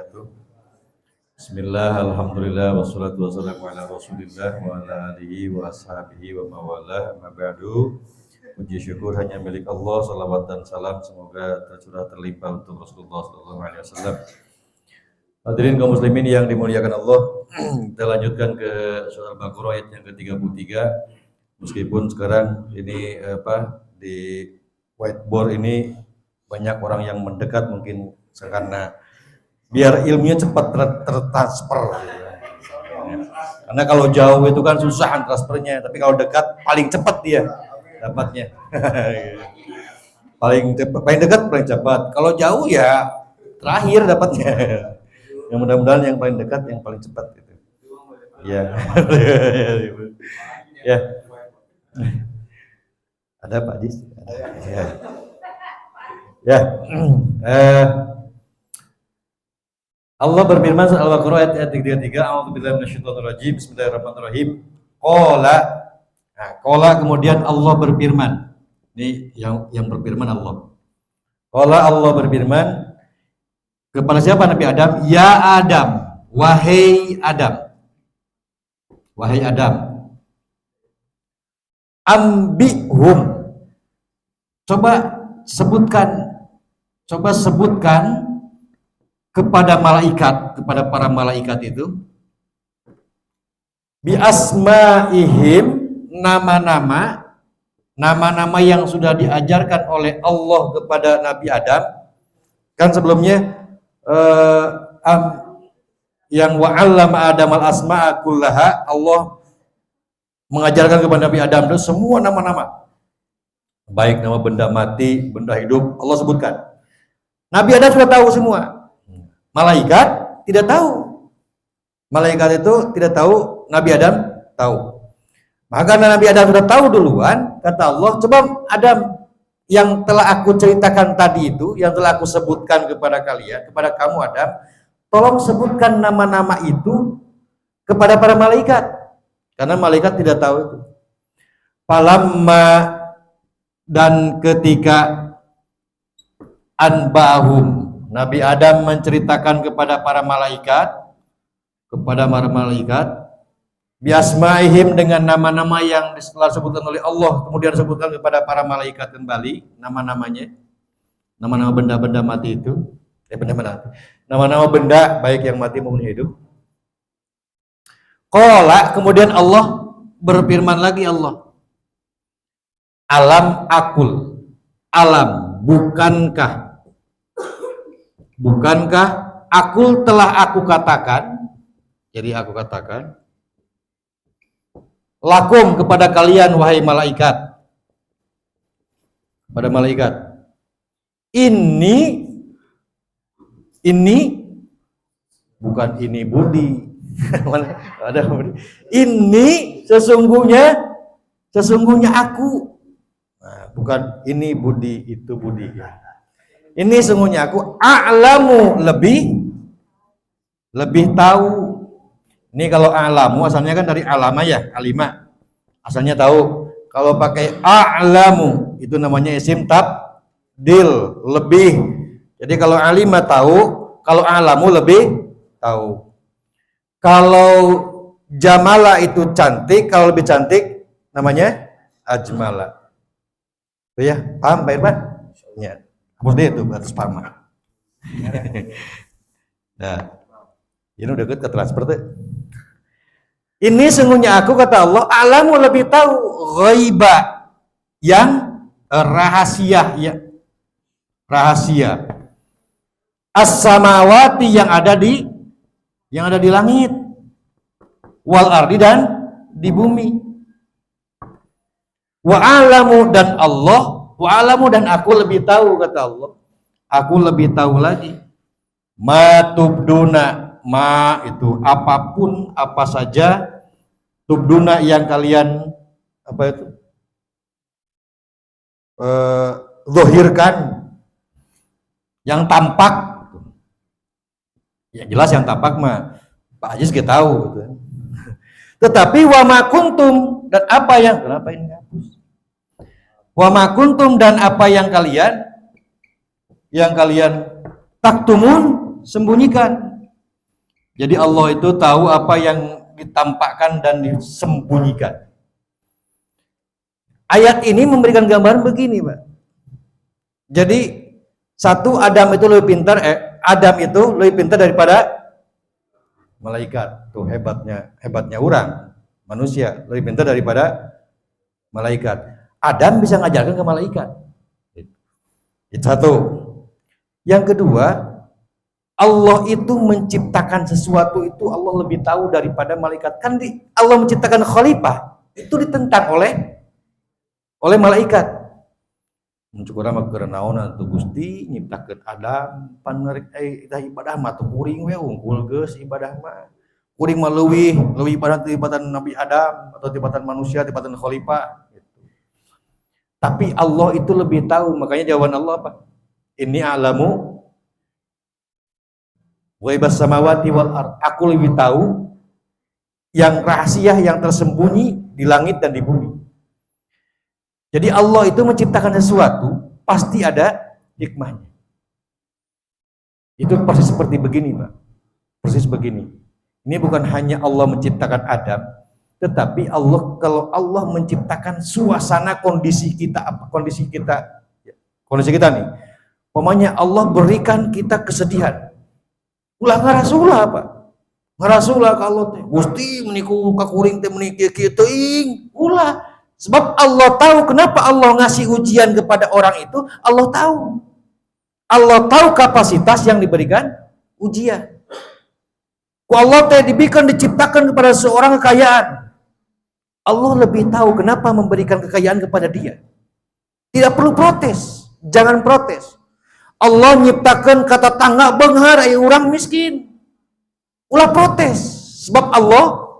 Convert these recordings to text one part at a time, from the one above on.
wabarakatuh. Bismillah, alhamdulillah, wassalatu wassalamu ala rasulillah wa ala alihi wa ashabihi wa mawalah, ma ba'du. Puji syukur hanya milik Allah, salawat dan salam semoga tercurah terlimpah untuk Rasulullah SAW. Hadirin kaum muslimin yang dimuliakan Allah, kita lanjutkan ke surah Al-Baqarah ayat yang ke-33. Meskipun sekarang ini di whiteboard ini banyak orang yang mendekat mungkin karena biar ilmunya cepat tertransfer. Karena kalau jauh itu kan susah transfernya, tapi kalau dekat paling cepat dia dapatnya. paling dekat paling cepat. Kalau jauh ya terakhir dapatnya. Yang mudah-mudahan yang paling dekat yang paling cepat gitu. Ya. Ya. Ada Pak Jis? Ya. Ya. Allah berfirman surah Al-Baqarah ayat 33, A'udzubillahi minasyaitonir rajim. Bismillahirrahmanirrahim. Qala kemudian Allah berfirman. Ini yang berfirman Allah. Qala Allah berfirman kepada siapa Nabi Adam? Ya Adam, wahai Adam. Wahai Adam. Ambihum. Coba sebutkan kepada para malaikat itu bi asma'ihim, nama-nama yang sudah diajarkan oleh Allah kepada Nabi Adam. Kan sebelumnya yang wa'allama Adam al-asma'a kullaha, Allah mengajarkan kepada Nabi Adam itu semua nama-nama, baik nama benda mati, benda hidup, Allah sebutkan. Nabi Adam sudah tahu semua. Malaikat tidak tahu. Malaikat itu tidak tahu, Nabi Adam tahu. Maka Nabi Adam sudah tahu duluan, kata Allah, coba Adam, yang telah aku ceritakan tadi itu, yang telah aku sebutkan kepada kalian, kepada kamu Adam, tolong sebutkan nama-nama itu kepada para malaikat. Karena malaikat tidak tahu itu. Falamma, dan ketika anbahum, Nabi Adam menceritakan kepada para malaikat, biasmaihim, dengan nama-nama yang setelah disebutkan oleh Allah, kemudian disebutkan kepada para malaikat kembali nama-namanya, nama-nama benda-benda mati itu, nama-nama benda baik yang mati maupun hidup. Qala, kemudian Allah berfirman lagi, Allah, alam akul, alam, bukankah akul telah aku katakan, jadi aku katakan lakum kepada kalian wahai malaikat, kepada malaikat, ini bukan ini budi. Ada budi. Ini sesungguhnya aku. Nah, bukan ini budi, itu budi. Ini sesungguhnya aku a'lamu, lebih tahu. Ini kalau a'lamu asalnya kan dari alama ya, alima. Asalnya tahu. Kalau pakai a'lamu itu namanya isim tabdil, lebih. Jadi kalau alima tahu, kalau a'lamu lebih tahu. Kalau jamala itu cantik, kalau lebih cantik namanya ajmala. Itu ya, paham Pak Irfan? Ya. Kemudian itu atas parma. Nah, ini udah ke transfer tuh. Ini sungguhnya aku, kata Allah, alamu, lebih tahu ghaiba, yang rahasia, ya. Rahasia. As-samawati, yang ada di langit. Wal ardi, dan di bumi. Wa alamu, dan Allah, wa alamu, dan aku lebih tahu, kata Allah. Aku lebih tahu lagi. Ma tubduna, ma itu apapun, apa saja, tubduna yang kalian zahirkan, yang tampak. Ya jelas yang tampak mah Pak Ajis kita tahu gitu. Tetapi wa ma kuntum, dan apa yang, kenapa ini hapus? Wa ma kuntum, dan apa yang kalian taktumun, sembunyikan. Jadi Allah itu tahu apa yang ditampakkan dan disembunyikan. Ayat ini memberikan gambaran begini, Pak. Jadi satu, Adam itu lebih pintar daripada malaikat. Tuh hebatnya orang, manusia lebih pintar daripada malaikat. Adam bisa ngajarkan ke malaikat. Itu satu. Yang kedua, Allah itu menciptakan sesuatu itu Allah lebih tahu daripada malaikat. Kan Allah menciptakan khalifah itu ditentang oleh malaikat. Mencukur mah kerenaonan tuh Gusti nyiptakeun Adam pan ngerik ibadah mah tuh kuring we unggul geus ibadah mah. Kuring mah leuwih ibadah tibatan Nabi Adam atau tibatan manusia tibatan khalifah gitu. Tapi Allah itu lebih tahu, makanya jawaban Allah apa? Inni a'lamu ghaibas samawati wal ard. Aku lebih tahu yang rahasia yang tersembunyi di langit dan di bumi. Jadi Allah itu menciptakan sesuatu pasti ada hikmahnya. Itu persis seperti begini, Pak. Persis begini. Ini bukan hanya Allah menciptakan Adam, tetapi kalau Allah menciptakan suasana kondisi kita nih. Pokoknya Allah berikan kita kesedihan. Ulah ngarasulah, Pak. Ngarasulah kalau teh Gusti meniku ka kuring teh meniki kieu teuing. Ulah. Sebab Allah tahu kenapa Allah ngasih ujian kepada orang itu. Allah tahu. Allah tahu kapasitas yang diberikan ujian. Ku Allah teh diciptakan kepada seorang kekayaan. Allah lebih tahu kenapa memberikan kekayaan kepada dia. Tidak perlu protes. Jangan protes. Allah nyiptakan kata tangga benghar ai orang miskin. Ulah protes. Sebab Allah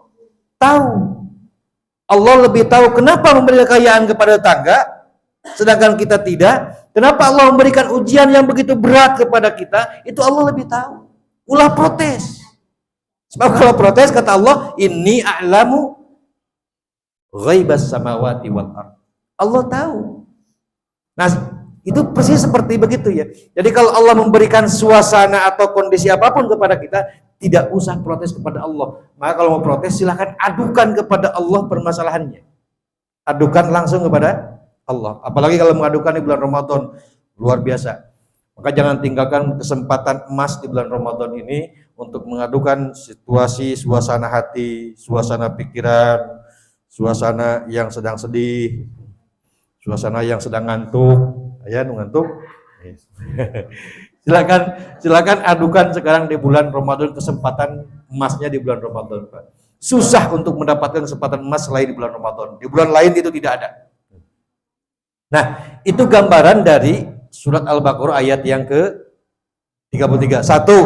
tahu. Allah lebih tahu kenapa memberi kekayaan kepada tangga, sedangkan kita tidak. Kenapa Allah memberikan ujian yang begitu berat kepada kita, itu Allah lebih tahu. Ulah protes. Sebab kalau protes, kata Allah, inni a'lamu ghaibas samawati wal ard. Allah tahu. Nah, itu persis seperti begitu ya. Jadi kalau Allah memberikan suasana atau kondisi apapun kepada kita, tidak usah protes kepada Allah. Maka kalau mau protes silahkan adukan kepada Allah permasalahannya. Adukan langsung kepada Allah. Apalagi kalau mengadukan di bulan Ramadan, luar biasa. Maka jangan tinggalkan kesempatan emas di bulan Ramadan ini untuk mengadukan situasi, suasana hati, suasana pikiran, suasana yang sedang sedih, suasana yang sedang ngantuk. Ya, ngantuk. Silakan adukan sekarang di bulan Ramadan, kesempatan emasnya di bulan Ramadan, Pak. Susah untuk mendapatkan kesempatan emas selain di bulan Ramadan. Di bulan lain itu tidak ada. Nah, itu gambaran dari surat Al-Baqarah ayat yang ke-33. Satu,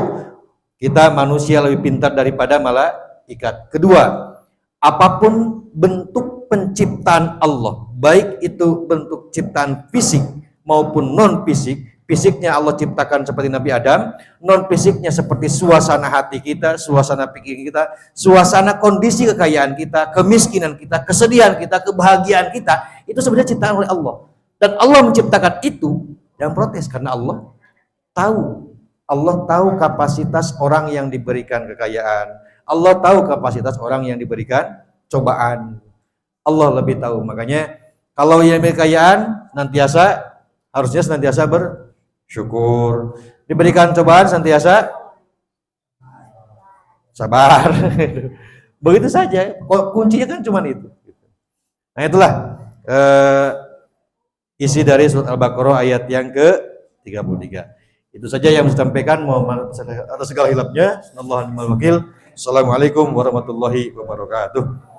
kita manusia lebih pintar daripada malaikat. Kedua, apapun bentuk penciptaan Allah, baik itu bentuk ciptaan fisik maupun non fisik. Fisiknya Allah ciptakan seperti Nabi Adam, non fisiknya seperti suasana hati kita, suasana pikir kita, suasana kondisi kekayaan kita, kemiskinan kita, kesedihan kita, kebahagiaan kita, itu sebenarnya ciptaan oleh Allah. Dan Allah menciptakan itu, jangan protes karena Allah tahu kapasitas orang yang diberikan kekayaan. Allah tahu kapasitas orang yang diberikan cobaan. Allah lebih tahu. Makanya kalau yang diberikan kekayaan harusnya senantiasa bersyukur. Diberikan cobaan senantiasa sabar. Begitu saja. Kuncinya kan cuma itu. Nah, itulah isi dari surat Al-Baqarah ayat yang ke-33. Itu saja yang disampaikan. Mohon maaf atas segala hilapnya. Assalamualaikum warahmatullahi wabarakatuh.